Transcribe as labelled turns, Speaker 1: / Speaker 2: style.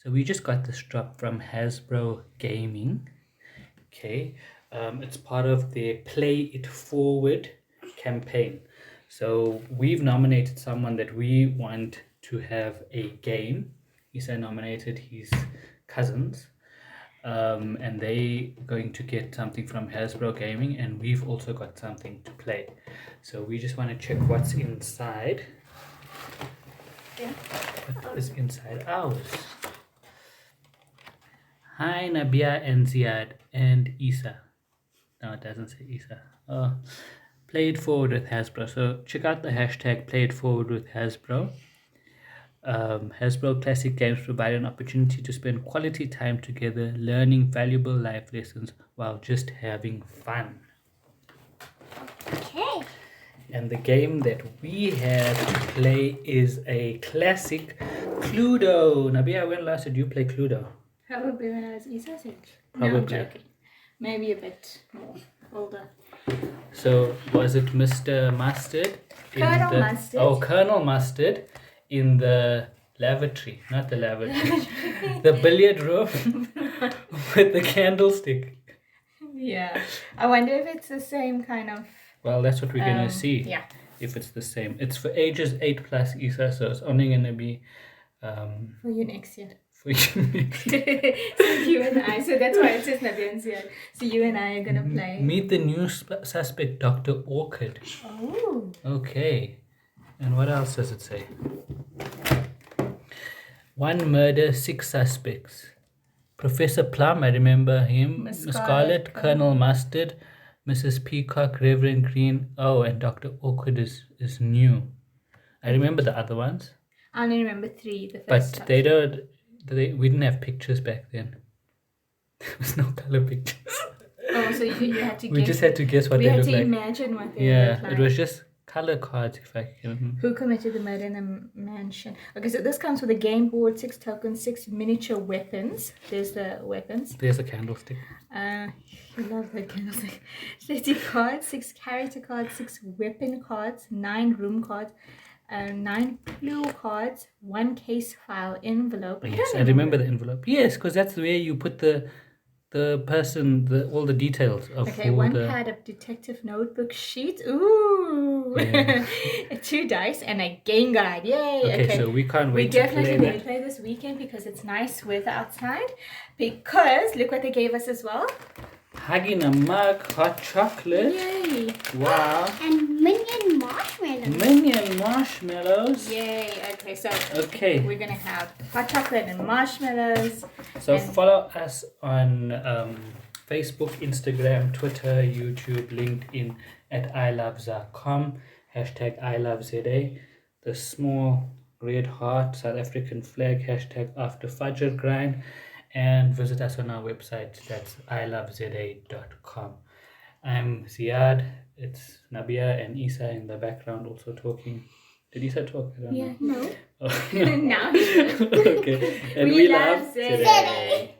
Speaker 1: So we just got this drop from Hasbro Gaming. Okay, it's part of their Play It Forward campaign. So we've nominated someone that we want to have a game. Isa nominated his cousins, and they going to get something from Hasbro Gaming, and we've also got something to play. So we just want to check what's inside.
Speaker 2: Yeah.
Speaker 1: What is inside ours? Hi Nabia and Ziyaad and Isa. No, it doesn't say Isa. Play it forward with Hasbro. So check out the hashtag Play It Forward with Hasbro. Hasbro Classic Games provide an opportunity to spend quality time together, learning valuable life lessons while just having fun.
Speaker 2: Okay.
Speaker 1: And the game that we have to play is a classic Cluedo. Nabia, when last did you play Cluedo?
Speaker 2: Probably when I was Isa's age.
Speaker 1: Probably.
Speaker 2: No, I'm joking. Maybe a bit more older.
Speaker 1: So was it Mr. Mustard?
Speaker 2: Colonel Mustard.
Speaker 1: Oh, Colonel Mustard in the lavatory, not the lavatory. The billiard room with the candlestick.
Speaker 2: Yeah. I wonder if it's the same kind of...
Speaker 1: Well, that's what we're going to see.
Speaker 2: Yeah.
Speaker 1: If it's the same. It's for ages 8+ Isa, so it's only going to be...
Speaker 2: for you next year.
Speaker 1: For you next year.
Speaker 2: So you and I, so that's why it says Nabia and Ziyaad. So you and I are going to play.
Speaker 1: Meet the new suspect, Dr. Orchid.
Speaker 2: Oh.
Speaker 1: Okay. And what else does it say? 1 murder, 6 suspects. Professor Plum, I remember him. Miss Scarlet, Colonel Mustard, Mrs. Peacock, Reverend Green. Oh, and Dr. Orchid is new. I remember the other ones.
Speaker 2: I only remember 3. The
Speaker 1: But
Speaker 2: first
Speaker 1: they don't. We didn't have pictures back then. There was no color pictures.
Speaker 2: Oh, so you had to guess.
Speaker 1: We just had to guess what they look like.
Speaker 2: We had to imagine what they look like.
Speaker 1: Yeah, it was just color cards, if I can.
Speaker 2: Who committed the murder in the mansion? Okay, so this comes with a game board, 6 tokens, 6 miniature weapons. There's the weapons.
Speaker 1: There's a candlestick.
Speaker 2: I love that candlestick. 30 cards, 6 character cards, 6 weapon cards, 9 room cards, 9 clue cards, 1 case file envelope.
Speaker 1: Yes, I remember the envelope. Yes, because that's where you put the person, all the details of.
Speaker 2: Okay, 1 pad of detective notebook sheets. Ooh,
Speaker 1: Yeah.
Speaker 2: 2 dice and a game guide. Yay!
Speaker 1: Okay, so we can't wait to play that.
Speaker 2: We definitely going to play this weekend because it's nice weather outside. Because look what they gave us as well.
Speaker 1: Hug in a mug, hot chocolate.
Speaker 2: Yay!
Speaker 1: Wow.
Speaker 3: And minion marshmallows.
Speaker 1: Minion marshmallows.
Speaker 2: Yay! Okay, so
Speaker 1: Okay.
Speaker 2: we're gonna have hot chocolate and marshmallows.
Speaker 1: So follow us on Facebook, Instagram, Twitter, YouTube, LinkedIn at iloveza.com. Hashtag iloveZA. The small red heart South African flag. Hashtag after Fajr grind. And visit us on our website. That's iloveza.com. I'm Ziyaad. It's Nabia and Isa in the background also talking. Did Isa talk? I don't know.
Speaker 2: No.
Speaker 1: Oh, no.
Speaker 2: Now.
Speaker 1: Okay. And we love
Speaker 2: Ziyaad.